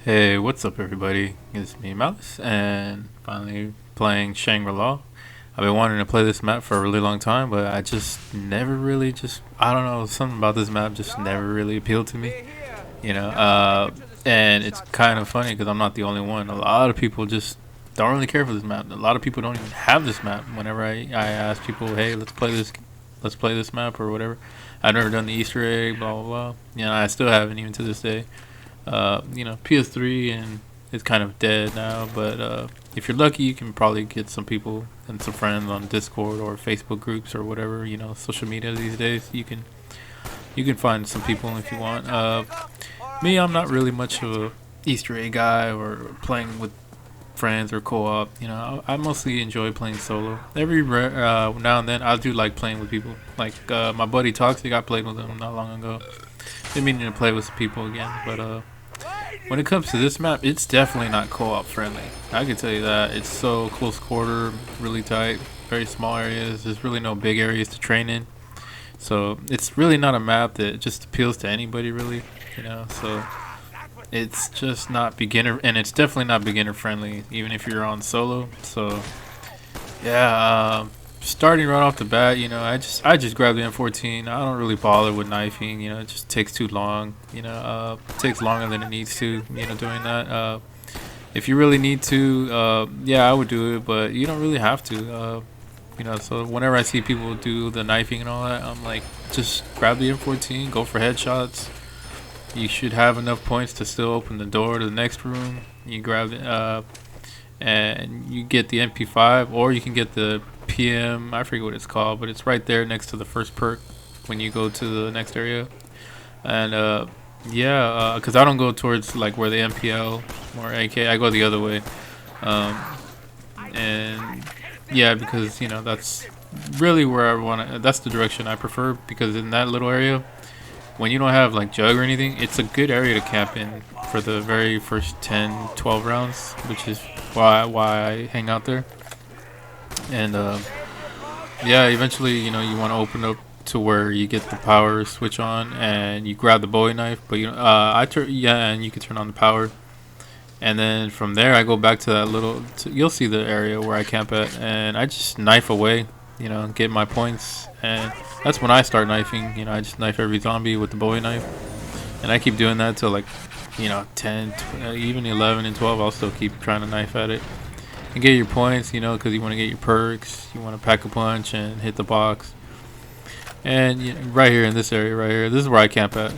Hey, what's up, everybody? It's me, Mouse, and finally playing Shangri-La. I've been wanting to play this map for a really long time, but I just never really I don't know, something about this map just never really appealed to me, you know? And it's kind of funny because I'm not the only one. A lot of people just don't really care for this map. A lot of people don't even have this map. Whenever I ask people, hey, let's play this map or whatever. I've never done the Easter egg, blah, blah, blah. I still haven't even to this day. PS3 and it's kind of dead now. But if you're lucky, you can probably get some people and some friends on Discord or Facebook groups or whatever. Social media these days. You can find some people if you want. Me, I'm not really much of a Easter egg guy or playing with friends or co-op. I mostly enjoy playing solo. Every now and then, I do like playing with people. Like my buddy Toxic, I played with him not long ago. Been meaning to play with some people again, but when it comes to this map, it's definitely not co-op friendly. I can tell you that. It's so close quarter, really tight, very small areas. There's really no big areas to train in. So it's really not a map that just appeals to anybody, really. So it's just not beginner, and it's definitely not beginner friendly, even if you're on solo. So yeah, starting right off the bat, I just grab the M14. I don't really bother with knifing. It just takes too long. It takes longer than it needs to. Doing that. If you really need to, yeah, I would do it, but you don't really have to. So whenever I see people do the knifing and all that, I'm like, just grab the M14, go for headshots. You should have enough points to still open the door to the next room. You grab it, and you get the MP5, or you can get the PM. I forget what it's called, but it's right there next to the first perk when you go to the next area. And yeah, because I don't go towards like where the MPL or AK. I go the other way. Um, and yeah, because that's really where I want to. That's the direction I prefer, because in that little area, when you don't have like jug or anything, it's a good area to camp in for the very first 10, 12 rounds, which is why I hang out there. And yeah, eventually, you want to open up to where you get the power switch on and you grab the Bowie knife. But yeah, and you can turn on the power. And then from there, I go back to that you'll see the area where I camp at, and I just knife away, get my points. And that's when I start knifing. I just knife every zombie with the Bowie knife. And I keep doing that till like, 10, even 11 and 12. I'll still keep trying to knife at it. And get your points, because you want to get your perks. You want to pack a punch and hit the box. And right here in this area, right here, this is where I camp at.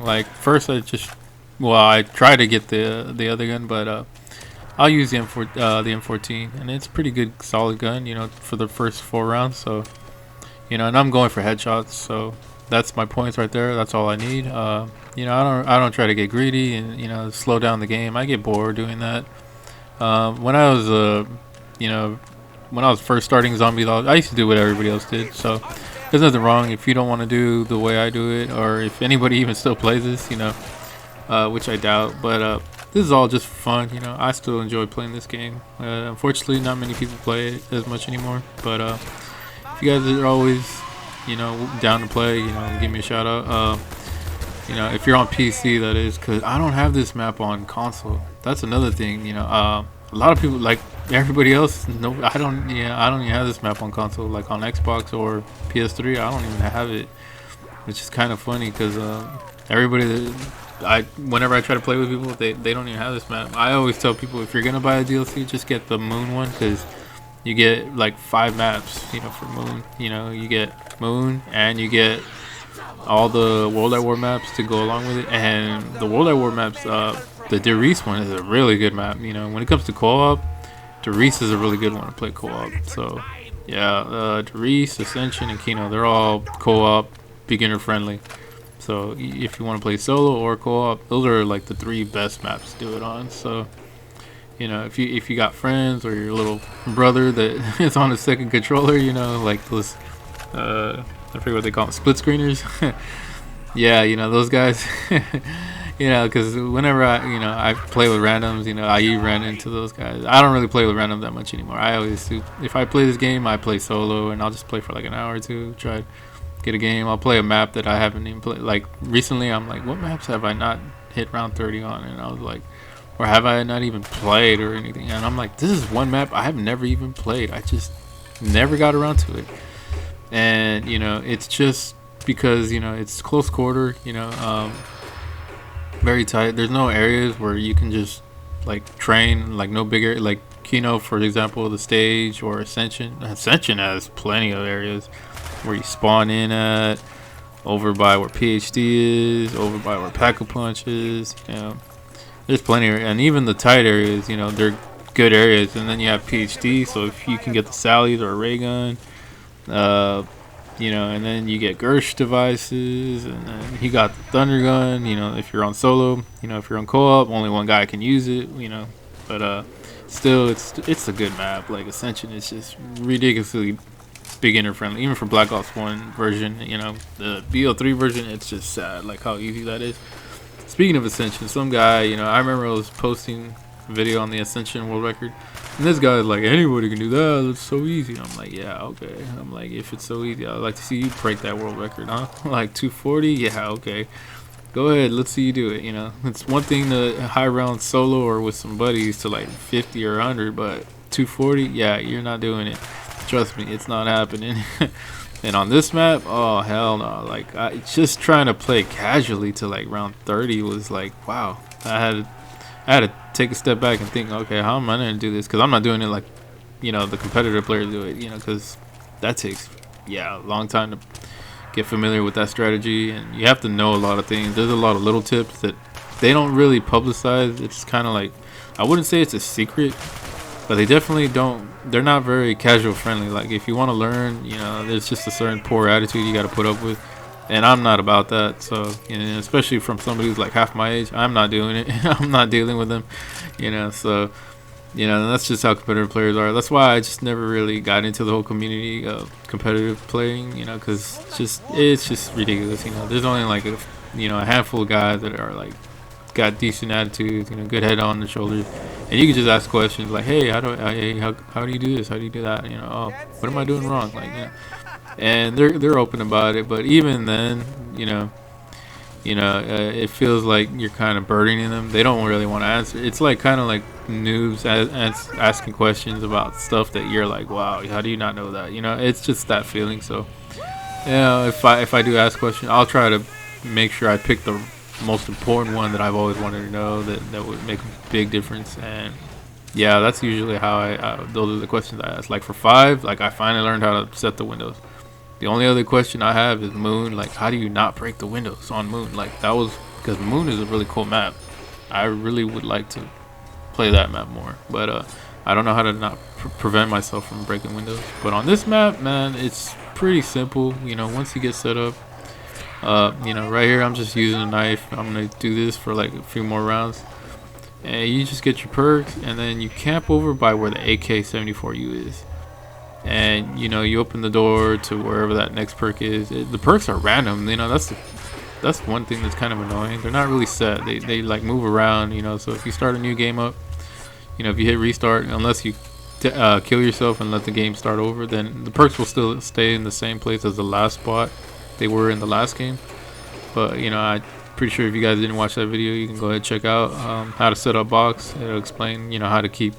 Like first I try to get the other gun, but I'll use the M14, and it's a pretty good, solid gun. For the first 4 rounds. So and I'm going for headshots. So that's my points right there. That's all I need. I don't try to get greedy and slow down the game. I get bored doing that. When I was when I was first starting Zombie Law, I used to do what everybody else did. So there's nothing wrong if you don't want to do the way I do it, or if anybody even still plays this, which I doubt. But this is all just fun. I still enjoy playing this game. Unfortunately, not many people play it as much anymore. But if you guys are always, down to play, give me a shout out. If you're on PC, that is, because I don't have this map on console. That's another thing. A lot of people, like everybody else, no, I don't. Yeah, I don't even have this map on console. Like on Xbox or PS3, I don't even have it, which is kind of funny because everybody whenever I try to play with people, they don't even have this map. I always tell people, if you're gonna buy a DLC, just get the Moon one, because you get like 5 maps, for Moon. You get Moon, and you get all the World at War maps to go along with it. And the World at War maps, the Derice one is a really good map. When it comes to co-op, Derice is a really good one to play co-op. So yeah, Derice, Ascension, and Kino, they're all co-op, beginner friendly. So if you want to play solo or co-op, those are like the 3 best maps to do it on. So if you got friends or your little brother that is on a second controller, like those I forget what they call them, split screeners. Yeah, those guys. Because whenever I play with randoms, I run into those guys. I don't really play with randoms that much anymore. I always do. If I play this game, I play solo, and I'll just play for like an hour or two, try to get a game. I'll play a map that I haven't even played. Like recently, I'm like, what maps have I not hit round 30 on? And I was like, or have I not even played or anything? And I'm like, this is one map I have never even played. I just never got around to it. And it's just because it's close quarter. Very tight. There's no areas where you can just like train, like no bigger, like Kino, for example, the stage, or Ascension. Ascension has plenty of areas where you spawn in at, over by where PhD is, over by where Pack-a-Punch is. There's plenty and even the tight areas, they're good areas. And then you have PhD, so if you can get the Sallies or a ray gun, and then you get Gersh devices, and then he got the Thunder Gun. If you're on solo, if you're on co-op, only one guy can use it. But still, it's a good map. Like Ascension is just ridiculously beginner friendly, even for Black Ops 1 version. The BO3 version, it's just sad, like how easy that is. Speaking of Ascension, some guy, I remember I was posting a video on the Ascension world record. And this guy's like, anybody can do that. It's so easy. I'm like, yeah, okay. I'm like, if it's so easy, I'd like to see you break that world record, huh? Like 240? Yeah, okay. Go ahead. Let's see you do it. It's one thing to high round solo or with some buddies to like 50 or 100, but 240? Yeah, you're not doing it. Trust me, it's not happening. And on this map, oh, hell no. Like, just trying to play casually to like round 30 was like, wow. I had to take a step back and think, okay, how am I going to do this? Because I'm not doing it like, the competitive players do it, because that takes, a long time to get familiar with that strategy. And you have to know a lot of things. There's a lot of little tips that they don't really publicize. It's kind of like, I wouldn't say it's a secret, but they definitely don't, they're not very casual friendly. Like, if you want to learn, there's just a certain poor attitude you got to put up with. And I'm not about that, so especially from somebody who's like half my age, I'm not doing it. I'm not dealing with them, So, that's just how competitive players are. That's why I just never really got into the whole community of competitive playing, because it's just ridiculous. There's only like a handful of guys that are like got decent attitudes, good head on the shoulders, and you can just ask questions like, hey, how do you do this? How do you do that? Oh, what am I doing wrong? Like, and they're open about it, but even then, it feels like you're kind of burdening them. They don't really want to answer. It's like kind of like noobs asking questions about stuff that you're like, wow, how do you not know that? It's just that feeling. So, if I do ask questions, I'll try to make sure I pick the most important one that I've always wanted to know that would make a big difference. And yeah, that's usually how those are the questions I ask. Like for 5, like I finally learned how to set the windows. The only other question I have is Moon. Like, how do you not break the windows on Moon? Like, that was because Moon is a really cool map. I really would like to play that map more, but I don't know how to not prevent myself from breaking windows. But on this map, man, it's pretty simple. Once you get set up, right here, I'm just using a knife. I'm gonna do this for like a few more rounds, and you just get your perks, and then you camp over by where the AK-74U is. And you open the door to wherever that next perk is. The perks are random. That's one thing that's kind of annoying. They're not really set. They like move around. So if you start a new game up, if you hit restart, unless you kill yourself and let the game start over, then the perks will still stay in the same place as the last spot they were in the last game. But I'm pretty sure if you guys didn't watch that video, you can go ahead and check out how to set up box. It'll explain how to keep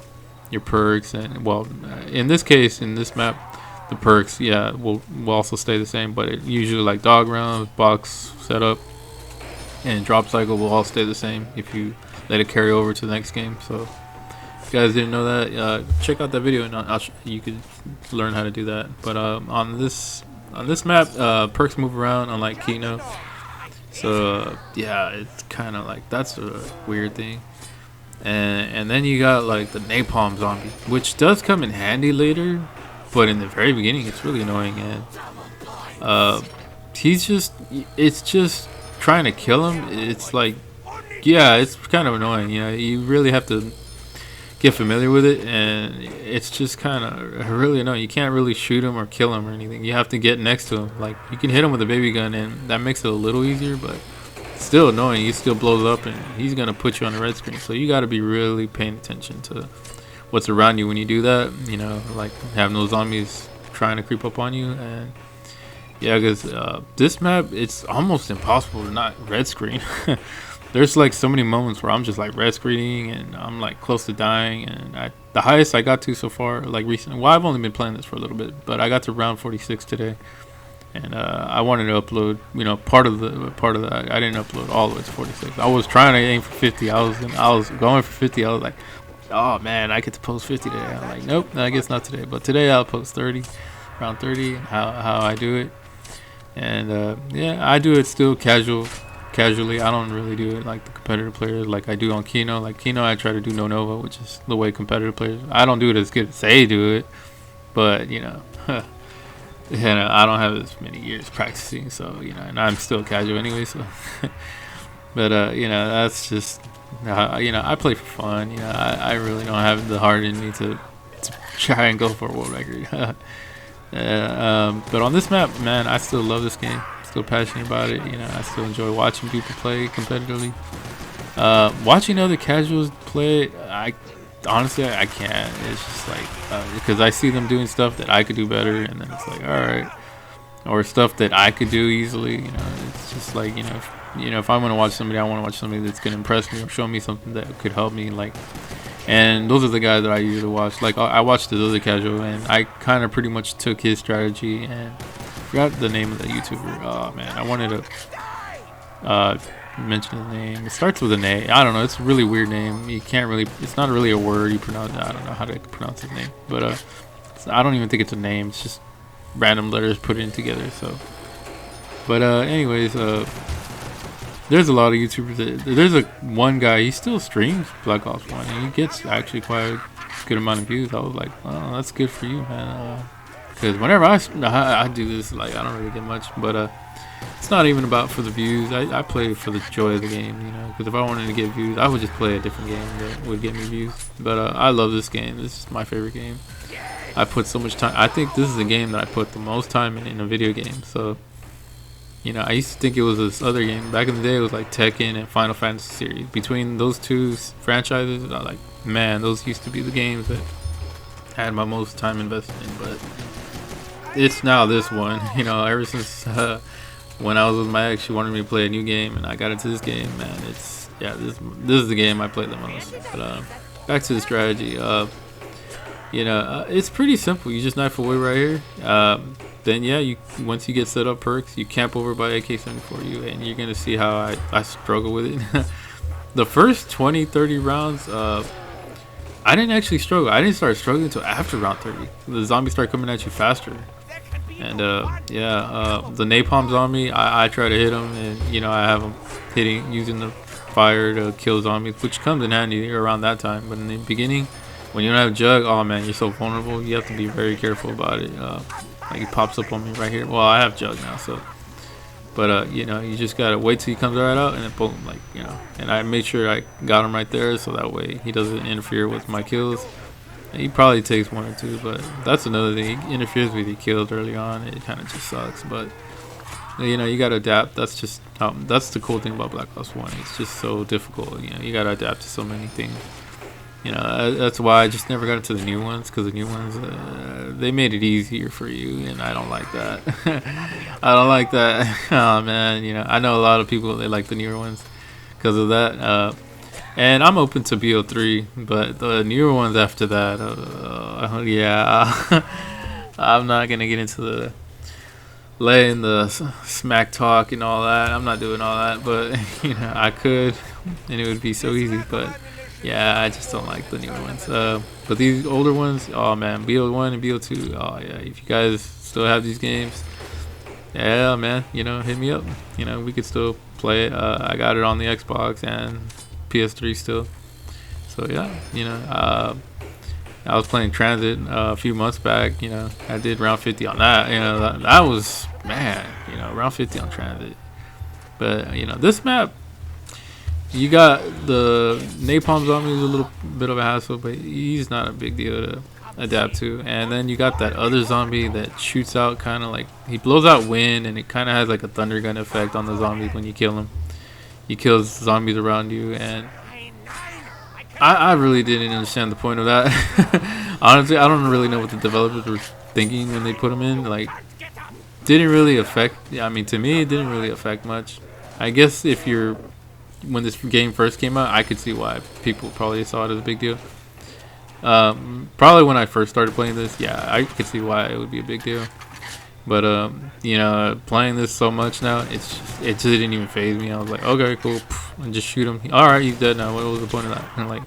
your perks, and well, in this case, in this map, the perks will also stay the same, but it usually like dog rounds, box setup, and drop cycle will all stay the same if you let it carry over to the next game. So if you guys didn't know that, check out that video and you could learn how to do that. But on this map, perks move around unlike Kino, so it's kind of like that's a weird thing. And then you got like the napalm zombie, which does come in handy later, but in the very beginning it's really annoying. And it's just trying to kill him. It's like, it's kind of annoying. You really have to get familiar with it, and it's just kind of really annoying. You can't really shoot him or kill him or anything. You have to get next to him. Like, you can hit him with a baby gun, and that makes it a little easier, but still annoying. He still blows up, and he's gonna put you on the red screen. So you got to be really paying attention to what's around you when you do that. Like having those zombies trying to creep up on you. And because this map, it's almost impossible to not red screen. there's like so many moments where I'm just like red screening and I'm like close to dying, and the highest I got to so far, like recently. Well, I've only been playing this for a little bit, but I got to round 46 today, and I wanted to upload, part of that. I didn't upload all the way to 46. I was trying to aim for 50. I was going for 50. I was like, oh man, I get to post 50 today. I'm like, nope, I guess not today. But today I'll post 30, around 30. How I do it, and yeah, I do it still casually. I don't really do it like the competitive players, like I do on Kino. Like Kino, I try to do no Nova, which is the way competitive players. I don't do it as good as they do it, but I don't have as many years practicing, so and I'm still casual anyway. So, but that's just I play for fun. I really don't have the heart in me to try and go for a world record. But on this map, man, I still love this game. Still passionate about it. I still enjoy watching people play competitively. Watching other casuals play, honestly I can't. It's just like because I see them doing stuff that I could do better, and then it's like, all right, or stuff that I could do easily. It's just like if I want to watch somebody, I want to watch somebody that's gonna impress me or show me something that could help me. Like, and those are the guys that I usually watch. Like I watched the other casual, and I kind of pretty much took his strategy and forgot the name of the YouTuber. Oh man, I wanted to mention the name. It starts with an A. I don't know. It's a really weird name. You can't really. It's not really a word. You pronounce. I don't know how to pronounce his name, but I don't even think it's a name. It's just random letters put in together. So, but anyways, there's a lot of YouTubers. There's one guy. He still streams Black Ops 1, and he gets actually quite a good amount of views. I was like, oh, that's good for you, man. Because whenever I do this, like I don't really get much, but it's not even about for the views. I play for the joy of the game, because if I wanted to get views, I would just play a different game that would get me views. But I love this game. This is my favorite game. I put so much time. I think this is the game that I put the most time in a video game. So I used to think it was this other game back in the day. It was like Tekken and Final Fantasy series. Between those two franchises, I like, man, those used to be the games that I had my most time invested in. But it's now this one. Ever since when I was with my ex, she wanted me to play a new game, and I got into this game. Man, this is the game I played the most. But back to the strategy. It's pretty simple. You just knife away right here. Then once you get set up perks, you camp over by AK-74, and you're gonna see how I struggle with it. The first 20-30 rounds, I didn't actually struggle. I didn't start struggling until after round 30. The zombies start coming at you faster. And the napalm zombie, I try to hit him, and I have him using the fire to kill zombies, which comes in handy around that time. But in the beginning, when you don't have Jug, oh man, you're so vulnerable. You have to be very careful about it. Like he pops up on me right here. Well, I have Jug now, so. But you just gotta wait till he comes right out, and then boom, And I made sure I got him right there, so that way he doesn't interfere with my kills. He probably takes one or two, but that's another thing. He interferes with your kills early on. It kind of just sucks, but you gotta adapt. That's just that's the cool thing about Black Ops 1. It's just so difficult. You gotta adapt to so many things. That's why I just never got into the new ones, because the new ones they made it easier for you, and I don't like that. I don't like that. Oh man, I know a lot of people, they like the newer ones because of that. And I'm open to BO3, but the newer ones after that, I'm not gonna get into the laying the smack talk and all that. I'm not doing all that, but I could, and it would be so easy. But yeah, I just don't like the newer ones. But these older ones, oh man, BO1 and BO2, oh yeah. If you guys still have these games, yeah, man, hit me up. We could still play it. I got it on the Xbox and PS3 still. So yeah, I was playing Transit a few months back. I did round 50 on that. That was, man, round 50 on Transit. But this map, you got the napalm zombie is a little bit of a hassle, but he's not a big deal to adapt to. And then you got that other zombie that shoots out, kind of like, he blows out wind, and it kind of has like a thunder gun effect on the zombies when you kill him. He kills zombies around you, and I really didn't understand the point of that. Honestly, I don't really know what the developers were thinking when they put them in. Like, didn't really affect. I mean, to me, it didn't really affect much. I guess if you're when this game first came out, I could see why people probably saw it as a big deal. Probably when I first started playing this, yeah, I could see why it would be a big deal. But you know, playing this so much now, it just didn't even faze me. I was like, okay, cool, and just shoot him. All right, he's dead now. What was the point of that? And like,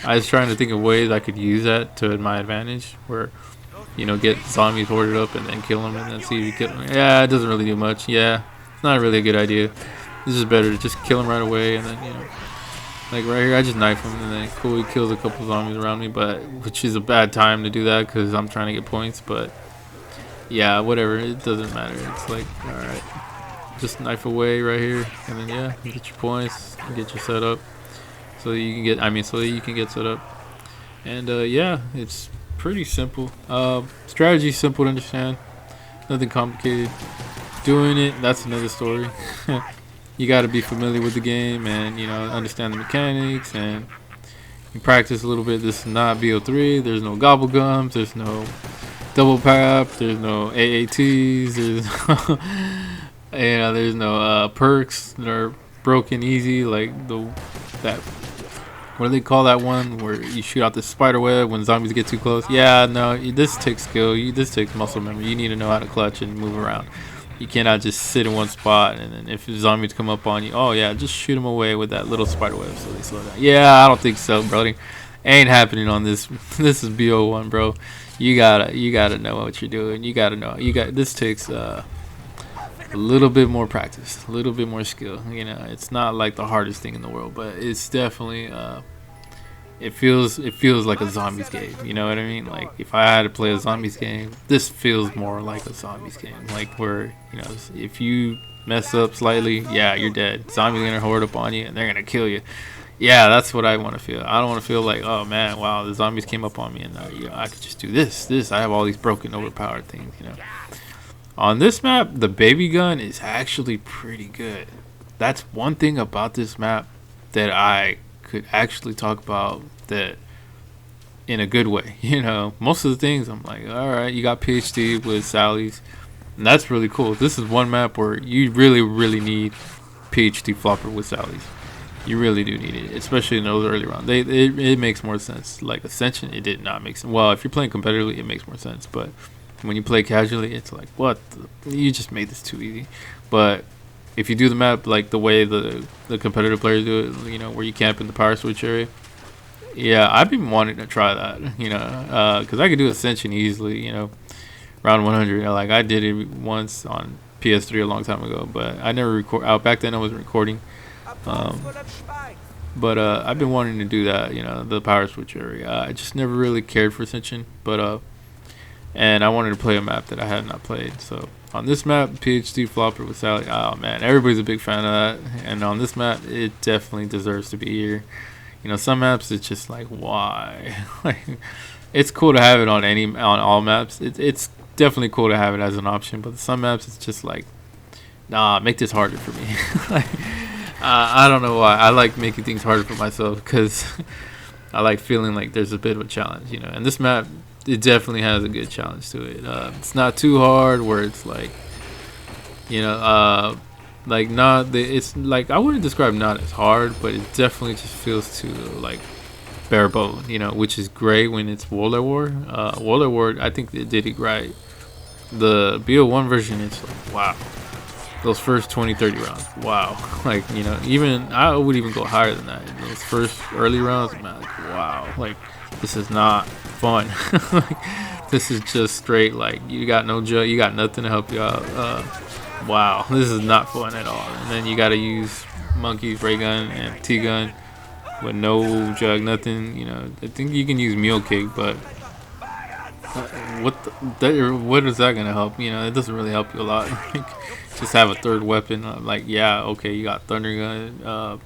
I was trying to think of ways I could use that to my advantage, where, you know, get zombies hoarded up and then kill them and then see if you kill them. Yeah, it doesn't really do much. Yeah, it's not really a good idea. This is better to just kill him right away, and then, you know, like right here, I just knife him and then cool, he kills a couple zombies around me, but which is a bad time to do that because I'm trying to get points. But yeah, whatever, it doesn't matter. It's like, all right, just knife away right here, and then yeah, you get your points, you get your setup, so you can get, so you can get set up, and yeah, it's pretty simple. Strategy simple to understand, nothing complicated. Doing it, that's another story. You got to be familiar with the game and, you know, understand the mechanics, and you practice a little bit. This is not BO3. There's no gobble gums. There's no double pap. There's no AATs. There's no, you know, there's no perks that are broken easy, like that. What do they call that one where you shoot out the spider web when zombies get too close? Yeah, no, this takes skill. This takes muscle memory. You need to know how to clutch and move around. You cannot just sit in one spot, and then if zombies come up on you, oh yeah, just shoot them away with that little spider web so they slow down. Yeah, I don't think so, brother. Ain't happening on this. This is BO1, bro. You gotta know what you're doing. You gotta know. This takes a little bit more practice, a little bit more skill. You know, it's not like the hardest thing in the world, but it's definitely it feels like a zombies game. You know what I mean? Like, if I had to play a zombies game, this feels more like a zombies game. Like, where, you know, if you mess up slightly, yeah, you're dead. Zombies are gonna horde up on you and they're gonna kill you. Yeah, that's what I want to feel. I don't want to feel like, oh man, wow, the zombies came up on me and you know, I could just do this. I have all these broken, overpowered things. You know, on this map, the baby gun is actually pretty good. That's one thing about this map that I could actually talk about, that in a good way. You know, most of the things I'm like, all right, you got PhD with Sally's, and that's really cool. This is one map where you really need PhD flopper with Sally's. You really do need it, especially in those early rounds. It makes more sense. Like Ascension, it did not make sense. Well, if you're playing competitively, it makes more sense, but when you play casually, it's like, what you just made this too easy. But if you do the map like the way the competitive players do it, you know, where you camp in the power switch area, yeah, I've been wanting to try that, you know, because I could do Ascension easily, you know, round 100. Like, I did it once on PS3 a long time ago, but I never record. Back then I wasn't recording. But I've been wanting to do that, you know, the power switch area. I just never really cared for Ascension, but and I wanted to play a map that I had not played. So on this map, PhD flopper with Sally, oh man, everybody's a big fan of that. And on this map, it definitely deserves to be here. You know, some maps it's just like, why? Like, it's cool to have it on all maps. It's definitely cool to have it as an option, but some maps it's just like, nah, make this harder for me. Like, I don't know why. I like making things harder for myself because I like feeling like there's a bit of a challenge, you know. And this map, it definitely has a good challenge to it. It's not too hard where it's like, you know, like it's like, I wouldn't describe not as hard, but it definitely just feels too like bare bone, you know, which is great when it's World at War. World at War, I think they did it right. The BO1 version, it's like, wow. Those first 20-30 rounds, wow. Like, you know, even I would even go higher than that. Those first early rounds, man, like, wow. Like, this is not fun. Like, this is just straight, like, you got no jug, you got nothing to help you out. Wow, this is not fun at all. And then you got to use monkeys, ray gun, and T-gun with no jug, nothing. You know, I think you can use mule kick, but what is that gonna help? You know, it doesn't really help you a lot. Like, just have a third weapon. Like, yeah, okay, you got thunder gun,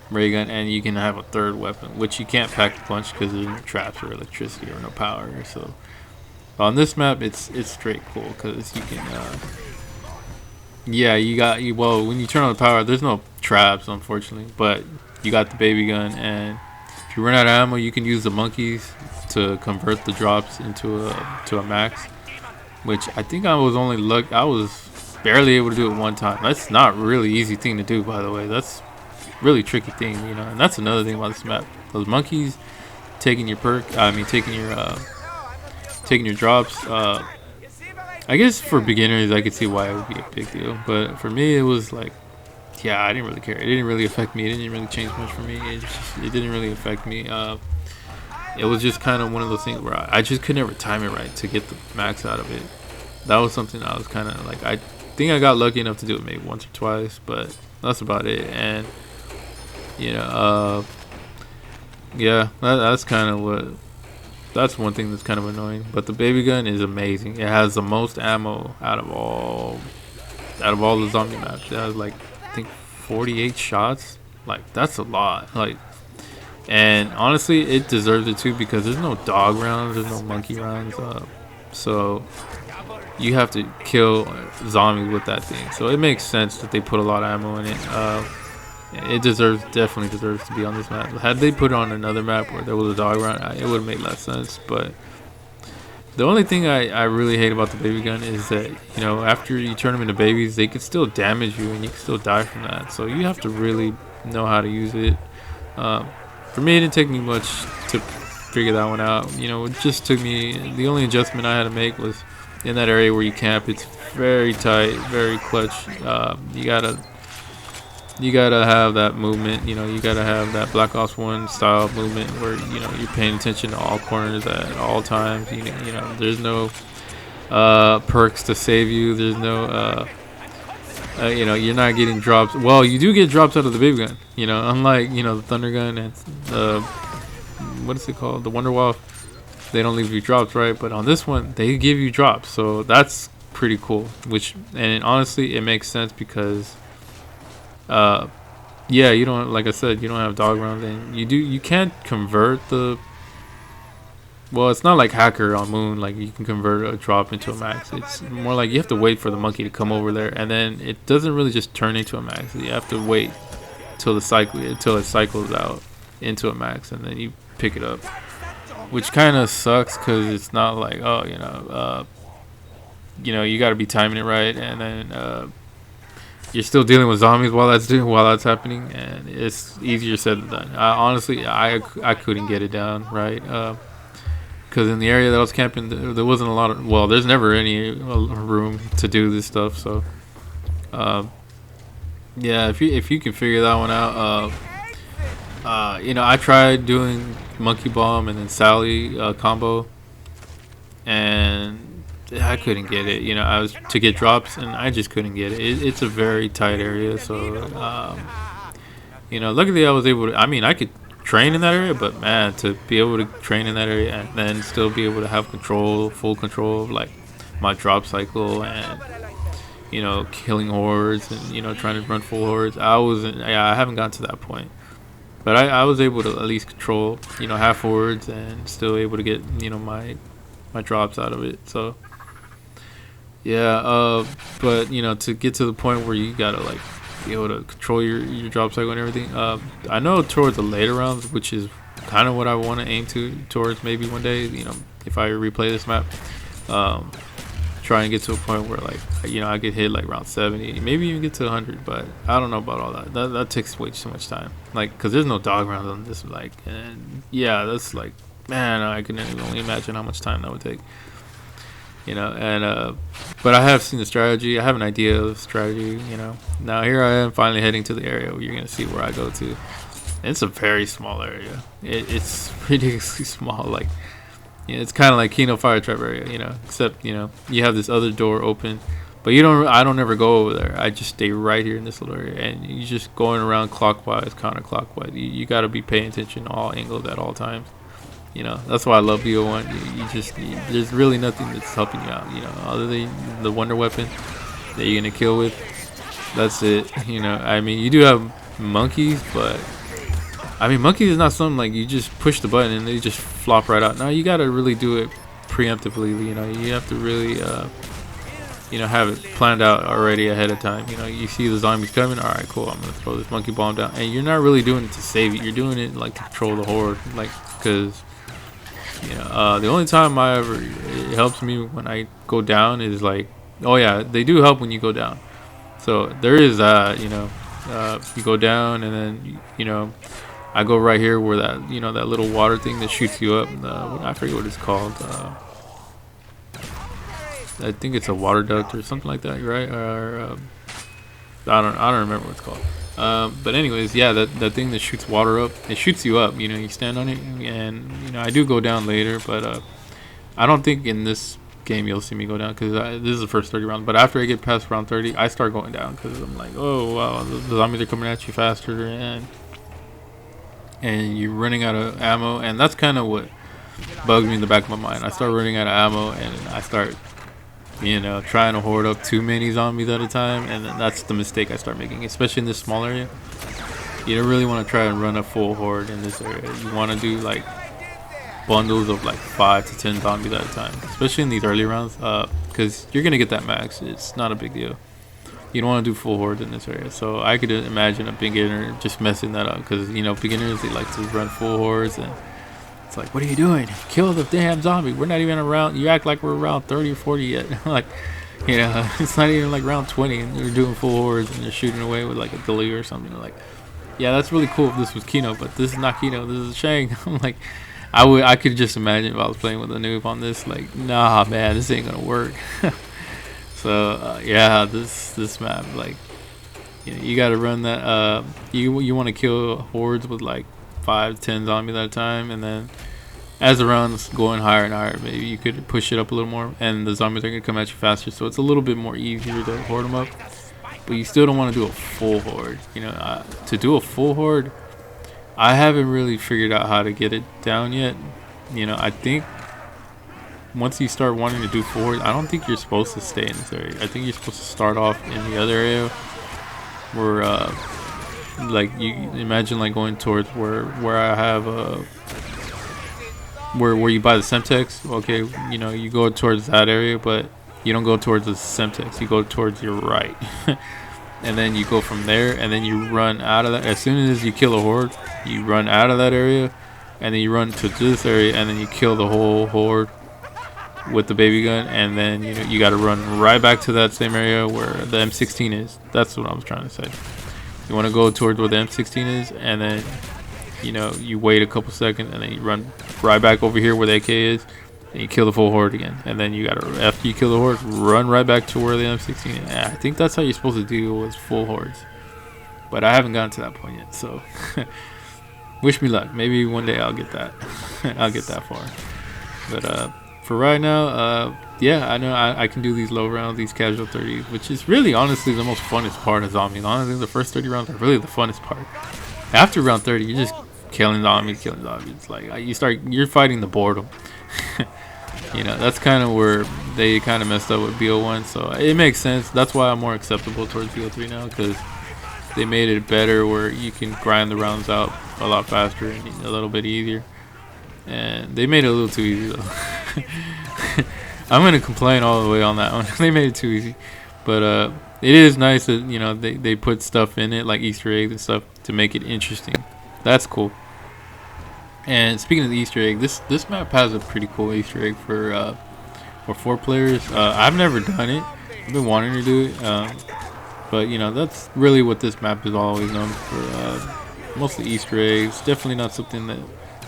ray gun, and you can have a third weapon, which you can't pack a punch because there's no traps or electricity or no power. So on this map, it's straight cool because you can. Yeah, well, when you turn on the power, there's no traps, unfortunately, but you got the baby gun, and if you run out of ammo, you can use the monkeys to convert the drops into a max, which I think I was barely able to do it one time. That's not really easy thing to do, by the way. That's really tricky thing, you know. And that's another thing about this map. Those monkeys taking your taking your drops. I guess for beginners, I could see why it would be a big deal, but for me, it was like, yeah, I didn't really care. It didn't really affect me. It didn't really change much for me. It didn't really affect me. It was just kind of one of those things where I just could never time it right to get the max out of it. That was something I was kind of like, I think I got lucky enough to do it maybe once or twice, but that's about it. And you know, yeah, that's kind of what. That's one thing that's kind of annoying. But the baby gun is amazing. It has the most ammo out of all the zombie maps. It has like, I think 48 shots. Like, that's a lot. Like, and honestly, it deserves it too, because there's no dog rounds, there's no monkey rounds. So you have to kill zombies with that thing. So it makes sense that they put a lot of ammo in it. It definitely deserves to be on this map. Had they put it on another map where there was a dog round, it would have made less sense. But the only thing I really hate about the baby gun is that, you know, after you turn them into babies, they can still damage you and you can still die from that. So you have to really know how to use it. For me, it didn't take me much to figure that one out. You know, it just took me, the only adjustment I had to make was in that area where you camp. It's very tight, very clutch. You gotta have that movement. You know, you gotta have that Black Ops 1 style movement where, you know, you're paying attention to all corners at all times. You know, there's no perks to save you. There's no you know, you're not getting drops. Well, you do get drops out of the baby gun, you know, unlike, you know, the thunder gun and the, what is it called, the Wonder Wall. They don't leave you drops, right? But on this one, they give you drops, so that's pretty cool. And honestly, it makes sense because yeah, you don't, like I said, you don't have dog rounds, and you can't convert the, well, it's not like Hacker on Moon, like you can convert a drop into a max. It's more like you have to wait for the monkey to come over there, and then it doesn't really just turn into a max. You have to wait till it cycles out into a max, and then you pick it up, which kind of sucks because it's not like, oh, you know, you got to be timing it right, and then you're still dealing with zombies while that's happening, and it's easier said than done. Honestly, I couldn't get it down right, because in the area that I was camping, there wasn't a lot of, well, there's never any room to do this stuff. So yeah, if you can figure that one out, you know, I tried doing Monkey Bomb and then Sally combo, and I couldn't get it. You know, I was to get drops, and I just couldn't get it. It's a very tight area, so you know, luckily I was able to. I mean, I could train in that area, but man, to be able to train in that area and then still be able to have full control of like my drop cycle and, you know, killing hordes and, you know, trying to run full hordes. I haven't gotten to that point, but I was able to at least control, you know, half hordes and still able to get, you know, my drops out of it. So yeah, but you know, to get to the point where you gotta like be able to control your drop cycle and everything. I know towards the later rounds, which is kind of what I want to aim towards maybe one day. You know, if I replay this map, try and get to a point where like, you know, I could hit like round 70, maybe even get to 100. But I don't know about all that. That takes way too much time. Like, cause there's no dog rounds on this. Like, and yeah, that's like, man, I can only imagine how much time that would take. You know, and but I have seen the strategy. I have an idea of strategy. You know, now here I am finally heading to the area where you're gonna see where I go to. It's a very small area. It's ridiculously small. Like, you know, it's kind of like Kino Fire Trap area. You know, except, you know, you have this other door open, but you don't. I don't ever go over there. I just stay right here in this little area, and you're just going around clockwise, counterclockwise. You got to be paying attention to all angles at all times. You know, that's why I love BO1. There's really nothing that's helping you out, you know, other than the wonder weapon that you're gonna kill with. That's it. You know, I mean, you do have monkeys, but I mean, monkeys is not something like you just push the button and they just flop right out. Now you gotta really do it preemptively. You know, you have to really you know, have it planned out already ahead of time. You know, you see the zombies coming, all right, cool, I'm gonna throw this monkey bomb down. And you're not really doing it to save it, you're doing it like to control the horde, like, because, you know, the only time it helps me when I go down is like, oh yeah, they do help when you go down. So there is that, you know. You go down, and then you know, I go right here where that that little water thing that shoots you up. I forget what it's called. I think it's a water duct or something like that, right? Or I don't remember what it's called. But anyways, yeah, that thing that shoots water up, it shoots you up. You stand on it, and I do go down later, but I don't think in this game you'll see me go down because this is the first 30 rounds. But after I get past round 30, I start going down because I'm like, oh wow, the zombies are coming at you faster, and you're running out of ammo, and that's kind of what bugs me in the back of my mind. I start running out of ammo, and I start trying to hoard up too many zombies at a time, and then that's the mistake I start making, especially in this small area. You don't really want to try and run a full horde in this area. You want to do like bundles of like 5 to 10 zombies at a time, especially in these early rounds, because you're gonna get that max. It's not a big deal. You don't want to do full hordes in this area. So I could imagine a beginner just messing that up, because beginners, they like to run full hordes, and it's like, what are you doing? Kill the damn zombie. We're not even around. You act like we're around 30 or 40 yet. Like, it's not even like round 20, and you're doing full hordes, and you're shooting away with like a ghillie or something. Like, yeah, that's really cool if this was Kino, but this is not Kino. This is Shang. I'm like, I could just imagine if I was playing with a noob on this. Like, nah, man, this ain't gonna work. So yeah, this map, like, you gotta run that. You want to kill hordes with like 5-10 zombies at a time, and then as the rounds going higher and higher, maybe you could push it up a little more, and the zombies are gonna come at you faster, so it's a little bit more easier to horde them up. But you still don't want to do a full horde. To do a full horde, I haven't really figured out how to get it down yet. I think once you start wanting to do full horde, I don't think you're supposed to stay in this area. I think you're supposed to start off in the other area where like, you imagine like going towards where I have where you buy the Semtex. Okay, you go towards that area, but you don't go towards the Semtex. You go towards your right. And then you go from there, and then you run out of that. As soon as you kill a horde, you run out of that area, and then you run to this area, and then you kill the whole horde with the baby gun, and then you got to run right back to that same area where the M16 is. That's what I was trying to say. You want to go towards where the M16 is, and then you wait a couple seconds, and then you run right back over here where the AK is, and you kill the full horde again. And then you gotta, after you kill the horde, run right back to where the M16 is. I think that's how you're supposed to deal with full hordes, but I haven't gotten to that point yet, so wish me luck. Maybe one day I'll get that. I'll get that far. But for right now, yeah, I know I can do these low rounds, these casual 30s, which is really honestly the most funnest part of zombies. Honestly, the first 30 rounds are really the funnest part. After round 30, you're just killing zombies. Like, you're fighting the boredom. That's kind of where they kind of messed up with BO1, so it makes sense. That's why I'm more acceptable towards BO3 now, because they made it better where you can grind the rounds out a lot faster and a little bit easier. And they made it a little too easy though. I'm gonna complain all the way on that one. They made it too easy, but it is nice that they put stuff in it like Easter eggs and stuff to make it interesting. That's cool. And speaking of the Easter egg, this map has a pretty cool Easter egg for 4 players. I've never done it. I've been wanting to do it, but that's really what this map is always known for. Mostly Easter eggs. Definitely not something that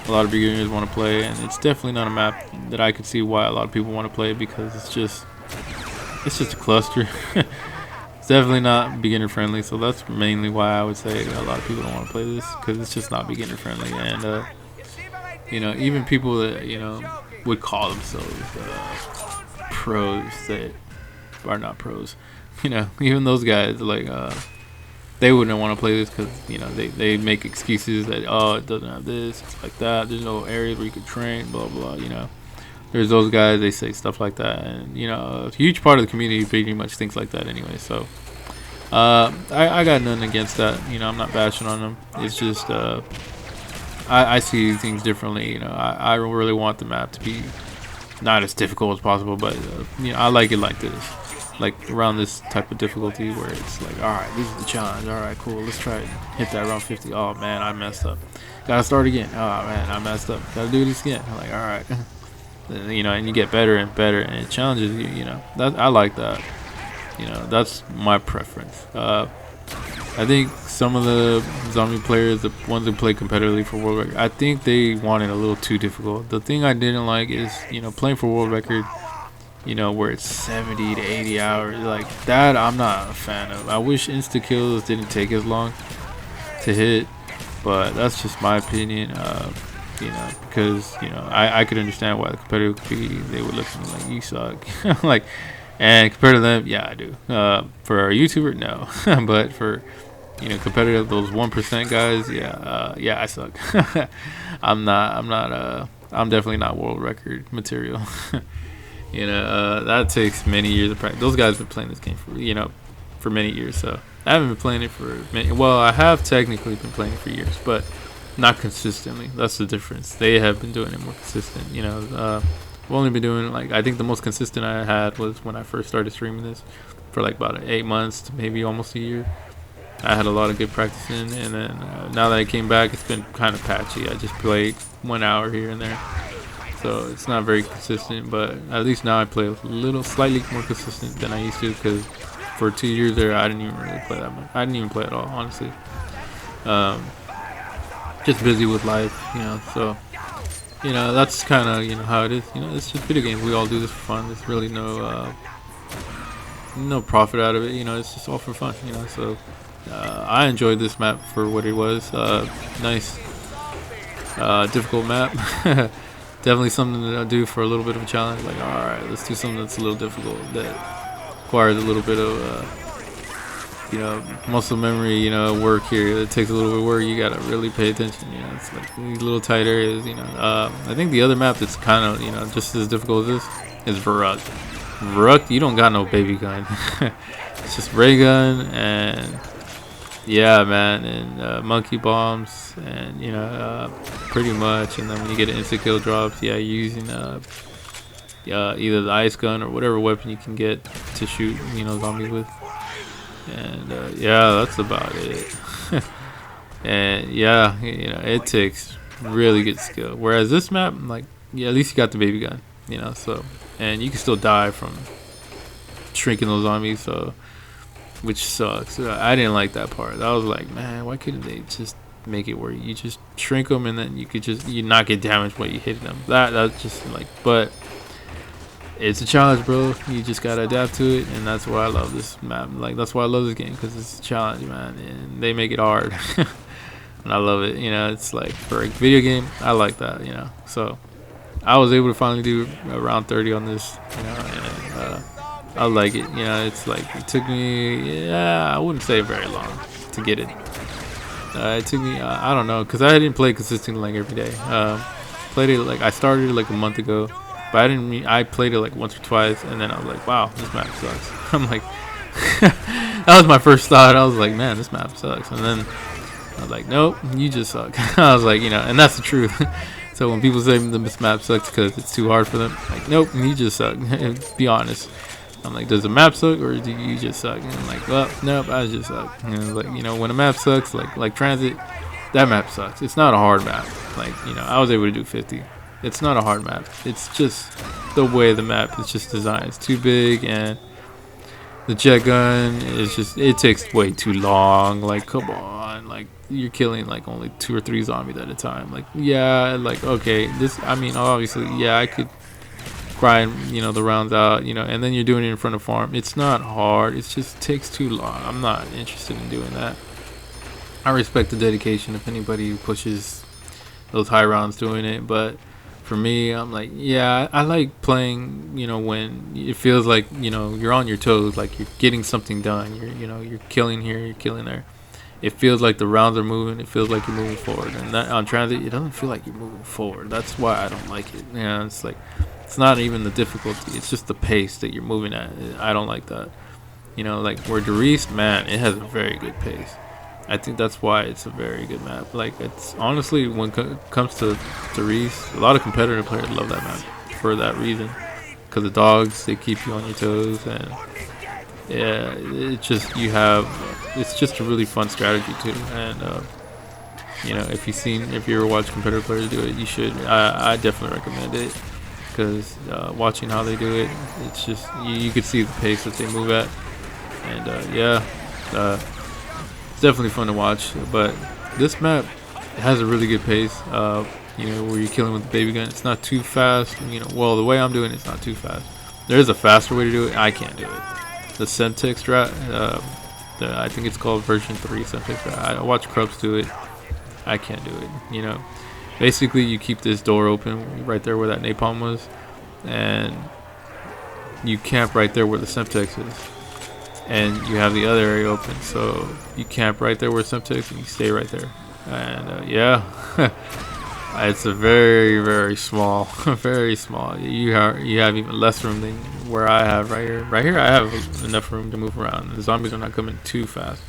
a lot of beginners want to play, and it's definitely not a map that I could see why a lot of people want to play, because it's just a cluster. It's definitely not beginner friendly, so that's mainly why I would say a lot of people don't want to play this, because it's just not beginner friendly. And even people that would call themselves pros that are not pros, even those guys, like they wouldn't want to play this because they make excuses that, oh, it doesn't have this, it's like that, there's no areas where you could train, blah blah. There's those guys, they say stuff like that, and a huge part of the community pretty much thinks like that anyway. So I got nothing against that. I'm not bashing on them. It's just I see things differently. I really want the map to be not as difficult as possible, but I like it like this, like around this type of difficulty where it's like, all right, this is the challenge. All right, cool, let's try it. Hit that round 50. Oh man, I messed up. Gotta start again. Oh man, I messed up. Gotta do this again. I'm like, all right. And you get better and better, and it challenges you. That I like that. That's my preference. I think some of the zombie players, the ones who play competitively for world record, I think they want it a little too difficult. The thing I didn't like is, playing for world record, where it's 70 to 80 hours, like that. I'm not a fan of. I wish insta kills didn't take as long to hit, but that's just my opinion. Because I could understand why the competitive could be. They would look at me like you suck, like, and compared to them, yeah, I do. For a YouTuber, no, but for competitive, those 1% guys, yeah, I suck. I'm definitely not world record material. That takes many years of practice. Those guys have been playing this game for many years. So I haven't been playing it for many. Well, I have technically been playing it for years, but not consistently. That's the difference. They have been doing it more consistent. I've only been doing, like, I think the most consistent I had was when I first started streaming this for like about 8 months to maybe almost a year. I had a lot of good practice in, and then now that I came back, it's been kind of patchy. I just played 1 hour here and there, so it's not very consistent. But at least now I play slightly more consistent than I used to, because for 2 years there, I didn't even really play that much. I didn't even play at all, honestly. Just busy with life, so that's kind of how it is. It's just video games. We all do this for fun. There's really no profit out of it. It's just all for fun. So I enjoyed this map for what it was. Nice, difficult map. Definitely something that I do for a little bit of a challenge. Like, all right, let's do something that's a little difficult, that requires a little bit of muscle memory, work here. It takes a little bit of work. You gotta really pay attention. It's like these little tight areas. I think the other map that's kind of just as difficult as this is Varuk. Varuk, you don't got no baby gun. It's just ray gun and yeah, man, and monkey bombs, and pretty much. And then when you get an insta kill drops, yeah, you're using either the ice gun or whatever weapon you can get to shoot zombies with. And yeah, that's about it. And yeah, it takes really good skill. Whereas this map, like, yeah, at least you got the baby gun, so, and you can still die from shrinking those zombies, so, which sucks. I didn't like that part. I was like, man, why couldn't they just make it where you just shrink them and then you not get damaged when you hit them? That's just like, but it's a challenge, bro. You just gotta adapt to it, and that's why I love this map. Like, that's why I love this game, because it's a challenge, man, and they make it hard. And I love it. It's like, for a video game, I like that. So I was able to finally do around 30 on this. And I like it. It's like, it took me, I wouldn't say very long to get it. It took me, I don't know, because I didn't play consistently like every day. Played it like, I started it like a month ago. But I played it like once or twice, and then I was like, wow, this map sucks. I'm like, that was my first thought. I was like, man, this map sucks. And then I was like, nope, you just suck. I was like, and that's the truth. So when people say this map sucks because it's too hard for them, like, nope, you just suck. Be honest. I'm like, does the map suck, or do you just suck? And I'm like, well, nope, I just suck. And it's like, when a map sucks, like Transit, that map sucks. It's not a hard map. Like, I was able to do 50. It's not a hard map. It's just the way the map is just designed. It's too big, and the jet gun is just, it takes way too long. Like, come on. Like, you're killing like only 2 or 3 zombies at a time. Like, yeah, like, okay, this, I mean, obviously, yeah, I could grind, the rounds out, and then you're doing it in front of farm. It's not hard. It just takes too long. I'm not interested in doing that. I respect the dedication of anybody who pushes those high rounds doing it, but for me, I'm like, yeah, I like playing, when it feels like, you're on your toes, like you're getting something done. You're killing here, you're killing there. It feels like the rounds are moving. It feels like you're moving forward. And that, on Transit, it doesn't feel like you're moving forward. That's why I don't like it. It's like, it's not even the difficulty. It's just the pace that you're moving at. I don't like that. Like where Derice, man, it has a very good pace. I think that's why it's a very good map. Like, it's honestly, when it comes to Derice, a lot of competitive players love that map for that reason. Because the dogs, they keep you on your toes, and yeah, it's just, it's just a really fun strategy too. And if you ever watch competitive players do it, you should. I definitely recommend it, because watching how they do it, it's just, you could see the pace that they move at. And It's definitely fun to watch. But this map has a really good pace. Where you're killing with the baby gun. It's not too fast. Well, the way I'm doing it's not too fast. There is a faster way to do it. I can't do it. The Semtex strat, I think it's called version 3 Semtex strat. I watch Krubs do it. I can't do it. Basically, you keep this door open right there where that napalm was, and you camp right there where the Semtex is, and you have the other area open. So you camp right there where Semtex, and you stay right there. And it's a very, very small, very small. You have even less room than where I have right here. Right here, I have enough room to move around. The zombies are not coming too fast,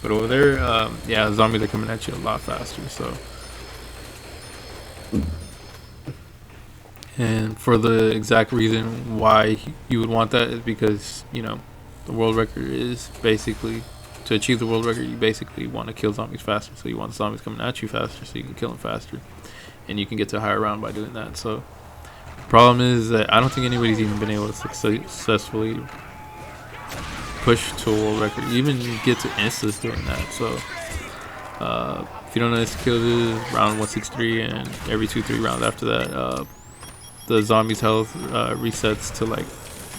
but over there, the zombies are coming at you a lot faster. So. And for the exact reason why you would want that is because, the world record is basically, to achieve the world record, you basically want to kill zombies faster. So you want zombies coming at you faster so you can kill them faster. And you can get to a higher round by doing that. So the problem is that I don't think anybody's even been able to successfully push to a world record, even get to instas doing that. So if you don't know what insta kills is, round 163, and every 2-3 rounds after that, the zombies' health resets to like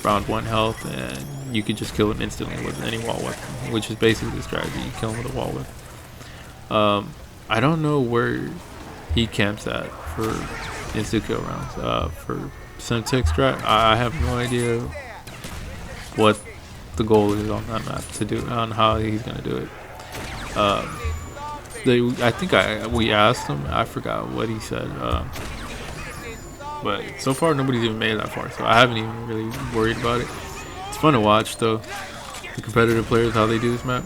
round 1 health, and you can just kill them instantly with any wall weapon, which is basically the strategy. You kill them with a wall weapon. I don't know where he camps at for instant kill rounds. For Semtex strat, I have no idea what the goal is on that map to do, on how he's gonna do it. I think we asked him. I forgot what he said. But so far nobody's even made it that far, so I haven't even really worried about it. It's fun to watch though, the competitive players, how they do this map.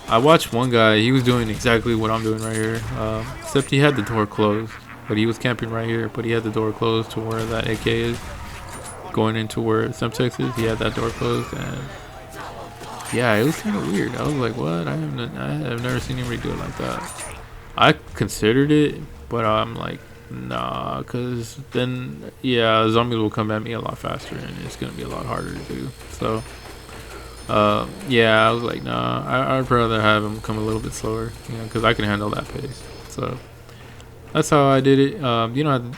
I watched one guy, he was doing exactly what I'm doing right here, except he had the door closed, but he was camping right here, but he had the door closed to where that AK is, going into where Semtex is. He had that door closed, and yeah, it was kind of weird. I was like, what? I have never seen anybody do it like that. I considered it, but I'm like, nah, because then zombies will come at me a lot faster and it's gonna be a lot harder to do. So I was like, nah, I'd rather have him come a little bit slower, because I can handle that pace. So that's how I did it.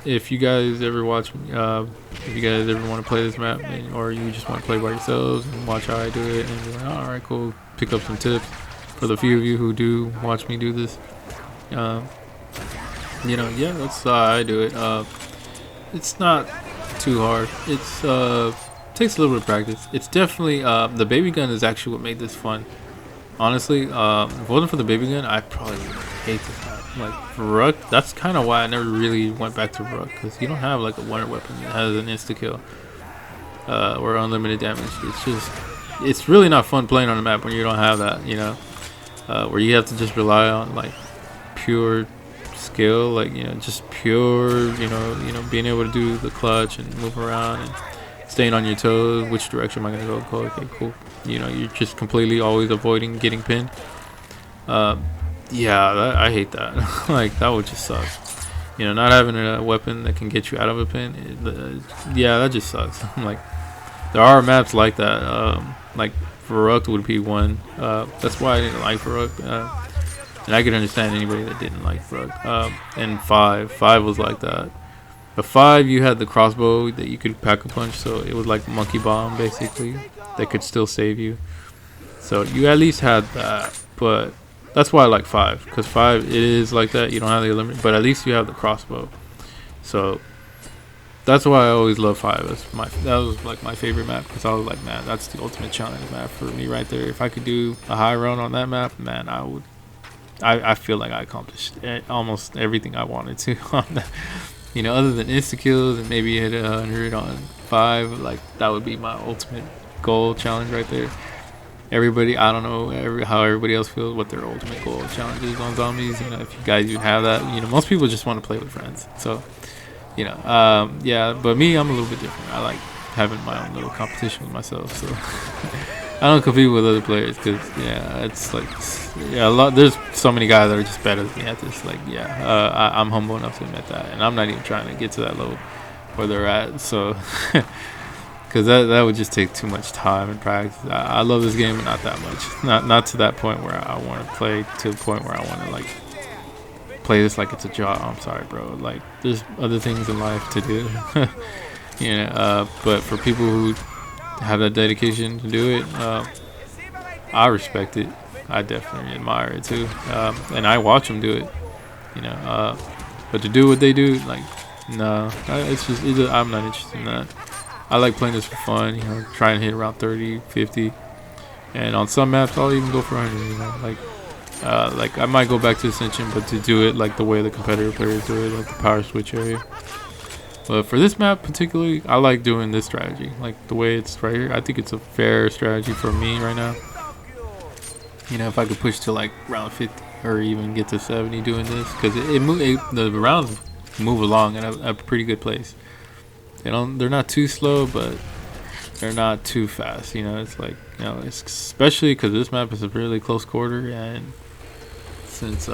If you guys ever watch if you guys ever want to play this map, or you just want to play by yourselves and watch how I do it, and be like, all right, cool, pick up some tips for the few of you who do watch me do this. That's how I do it. It's not too hard. It's takes a little bit of practice. It's definitely the baby gun is actually what made this fun. Honestly, if it wasn't for the baby gun, I probably would hate this map. Like for Rook, that's kind of why I never really went back to Rook, because you don't have like a wonder weapon that has an insta kill or unlimited damage. It's really not fun playing on a map when you don't have that. Where you have to just rely on like pure skill, like just pure being able to do the clutch and move around and staying on your toes. Which direction am I gonna go? Okay, cool. You're just completely always avoiding getting pinned. I hate that. Like that would just suck. Not having a weapon that can get you out of a pin, that just sucks. Like there are maps like that. Like Varuk would be one. That's why I didn't like Varuk. And I could understand anybody that didn't like Varuk. And 5 was like that. But 5, you had the crossbow that you could pack a punch, so it was like monkey bomb basically that could still save you. So you at least had that, but that's why I like 5, because 5 it is like that. You don't have the limit, but at least you have the crossbow. So that's why I always love 5. That was like my favorite map, because I was like, man, that's the ultimate challenge map for me right there. If I could do a high run on that map, man, I would. I feel like I accomplished almost everything I wanted to on that. Other than insta kills and maybe hit 100 on 5, like that would be my ultimate goal challenge right there. Everybody, I don't know how everybody else feels, what their ultimate goal challenge is on zombies. If you guys even have that, most people just want to play with friends. So, but me, I'm a little bit different. I like having my own little competition with myself. So I don't compete with other players because it's like a lot. There's so many guys that are just better than me at this. Like I'm humble enough to admit that, and I'm not even trying to get to that level where they're at. So Because that would just take too much time and practice. I love this game, but not that much. Not to that point where I want to play to the point where I want to like play this like it's a job. I'm sorry, bro. Like there's other things in life to do. But for people who have that dedication to do it, I respect it. I definitely admire it too, and I watch them do it. But to do what they do, like, no, I'm not interested in that. I like playing this for fun, try and hit around 30, 50, and on some maps I'll even go for 100. Like I might go back to Ascension, but to do it like the way the competitor players do it, like the power switch area. But for this map particularly, I like doing this strategy, like the way it's right here. I think it's a fair strategy for me right now. If I could push to like round 50 or even get to 70 doing this, because the rounds move along at a pretty good pace. They're not too slow, but they're not too fast. It's like, it's especially because this map is a really close quarter, and since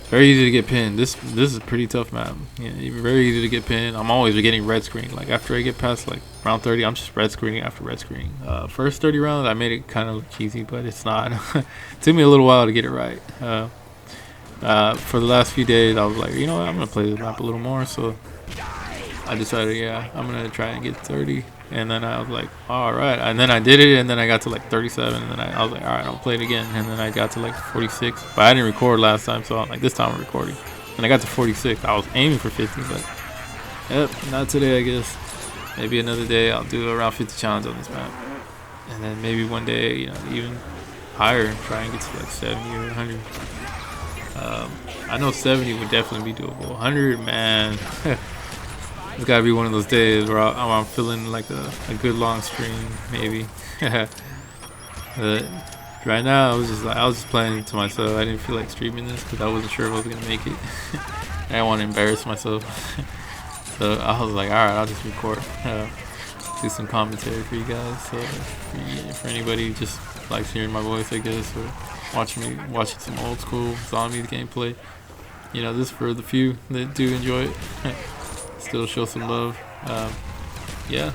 very easy to get pinned. This is a pretty tough map. Very easy to get pinned. I'm always getting red screen. Like after I get past like round 30, I'm just red screening after red screening. First 30 rounds, I made it kind of look cheesy, but it's not. It took me a little while to get it right. For the last few days, I was like, you know what, I'm gonna play this map a little more. So I decided, yeah, I'm gonna try and get 30. And then I was like, all right. And then I did it, and then I got to like 37, and then I was like, all right, I'll play it again. And then I got to like 46, but I didn't record last time, so I'm like, this time I'm recording. And I got to 46. I was aiming for 50, but yep, not today, I guess. Maybe another day I'll do around 50 challenges on this map, and then maybe one day, even higher, and try and get to like 70 or 100. I know 70 would definitely be doable. 100, man. It's gotta be one of those days where I'm feeling like a good long stream, maybe. But right now, I was just playing to myself. I didn't feel like streaming this because I wasn't sure if I was gonna make it. I didn't want to embarrass myself, so I was like, all right, I'll just record, do some commentary for you guys. So for anybody who just likes hearing my voice, I guess, or watching some old school zombies gameplay, this is for the few that do enjoy it. Still show some love. Yeah.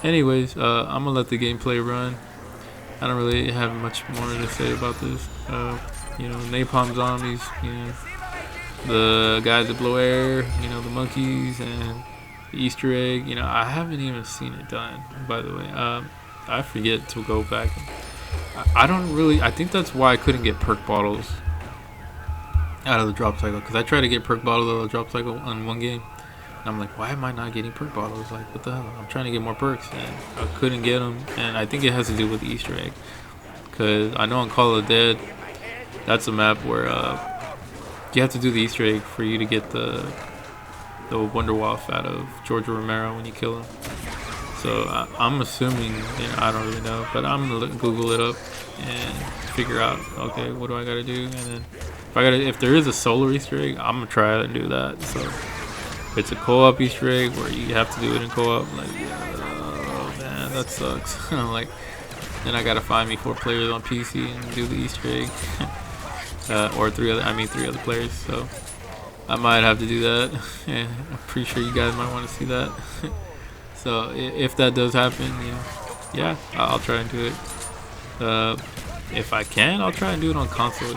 Anyways, I'm gonna let the gameplay run. I don't really have much more to say about this. Napalm zombies, the guys that blow air, the monkeys, and the Easter egg. I haven't even seen it done, by the way. I forget to go back. I think that's why I couldn't get perk bottles out of the drop cycle, because I tried to get perk bottles out of the drop cycle on one game. I'm like, why am I not getting perk bottles? Like, what the hell? I'm trying to get more perks, and I couldn't get them. And I think it has to do with the Easter egg, because I know on Call of the Dead, that's a map where you have to do the Easter egg for you to get the Wonder Waff out of George Romero when you kill him. So I'm assuming, I don't really know, but I'm gonna Google it up and figure out, okay, what do I gotta do? And then if there is a solo Easter egg, I'm gonna try and do that. So it's a co-op Easter egg where you have to do it in co-op. Like, oh man, that sucks. Like, then I gotta find me 4 players on PC and do the Easter egg, or 3 other players. So I might have to do that. And I'm pretty sure you guys might want to see that. So if that does happen, yeah, I'll try and do it. If I can, I'll try and do it on console.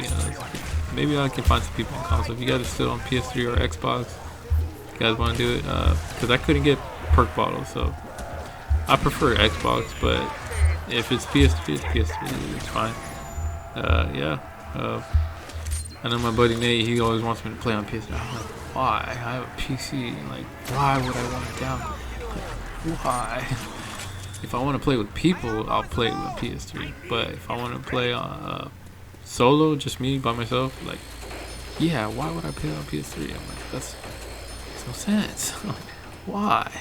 Maybe I can find some people on console. If you guys are still on PS3 or Xbox, guys want to do it, because I couldn't get perk bottles, so I prefer Xbox, but if it's PS3, it's PS3, it's fine. Yeah, I know my buddy Nate, he always wants me to play on PS3. I'm like, why? I have a PC. Like, why would I want to downgrade? Like, why? If I want to play with people, I'll play with PS3, but if I want to play on solo, just me by myself, like, yeah, why would I play on PS3? I'm like, that's no sense. Why?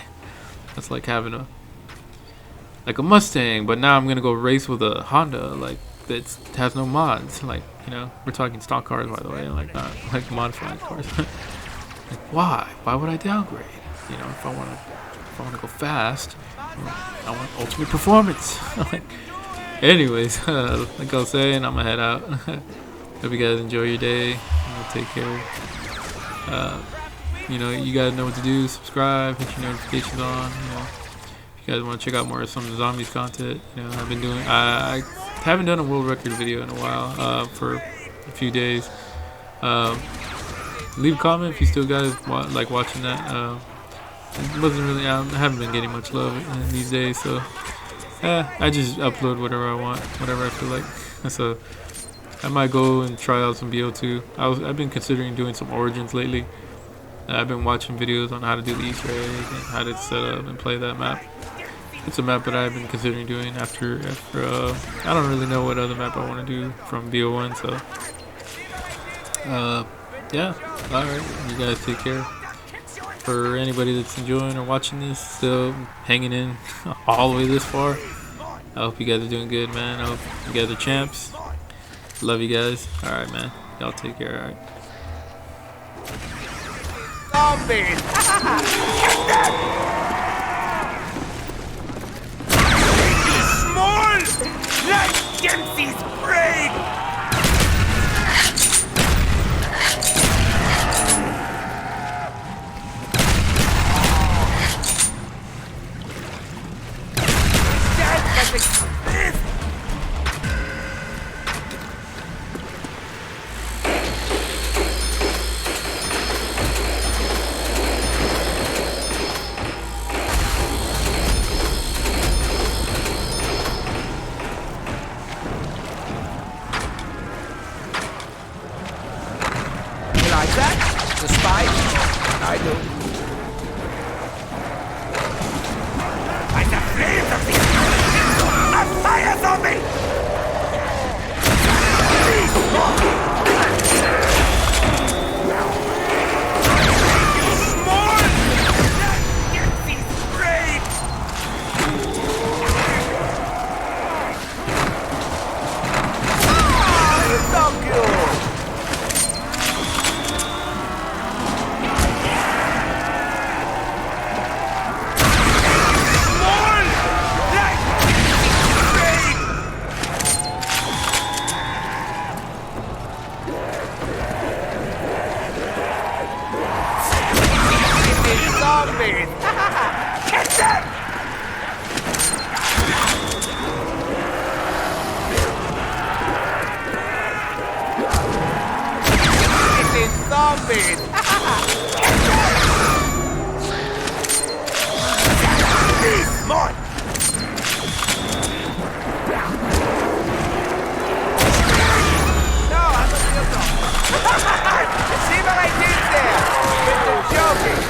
That's like having a Mustang, but now I'm gonna go race with a Honda, like, that has no mods. Like, we're talking stock cars, by the way, like not like modified cars. Like, why would I downgrade? If I want to go fast, I want ultimate performance. Like, anyways, like I was saying, I'm gonna head out. Hope you guys enjoy your day. Take care. you guys know what to do. Subscribe, hit your notifications on. If you guys want to check out more of some of the zombies content, I've been doing. I haven't done a world record video in a while. For a few days. Leave a comment if you still guys like watching that. It wasn't really. I haven't been getting much love these days, so I just upload whatever I want, whatever I feel like. So I might go and try out some BO2. I've been considering doing some Origins lately. I've been watching videos on how to do the Easter egg and how to set up and play that map. It's a map that I've been considering doing after I don't really know what other map I want to do from BO1, so yeah, alright, you guys take care. For anybody that's enjoying or watching this, still hanging in all the way this far, I hope you guys are doing good, man. I hope you guys are champs. Love you guys. Alright, man. Y'all take care, alright. Zombies! Small! Like Dempsey's brain! Like that? The spice? I do. Like the flames of the a fire zombie! Catch them! It is zombies! Come on! No, I'm a real zombie. See what I did there? With the joking.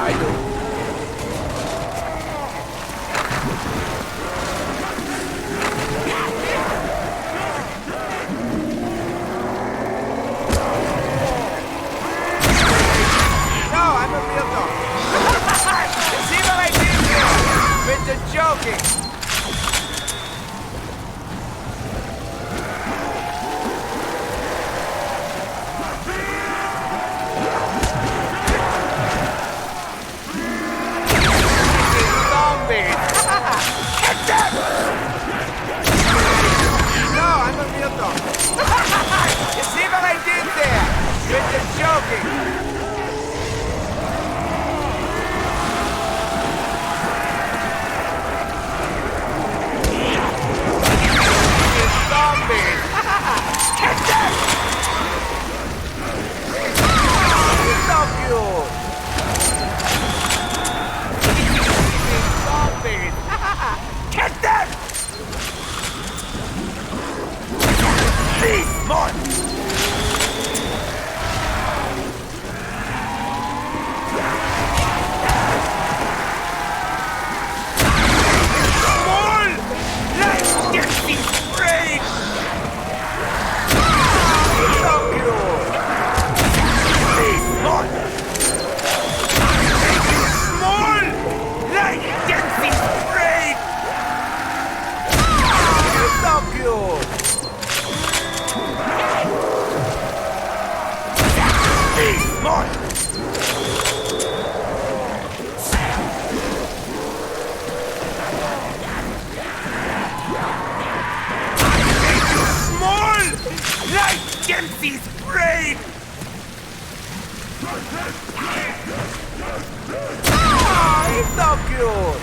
I do. No, I'm a real dog. See what I did there? With the joking. Zombies. Hit them! No, I'm a real dog. You see what I did there? With the joking. Zombies! Hit them! So cute! Zombies! Hit them! Please, more! Small! Let's get these brains! So cute! Please, more! Small! Let's get these brains! So cute! Please, more! Small! Like Dempsey's brain! Oh, it's so cute!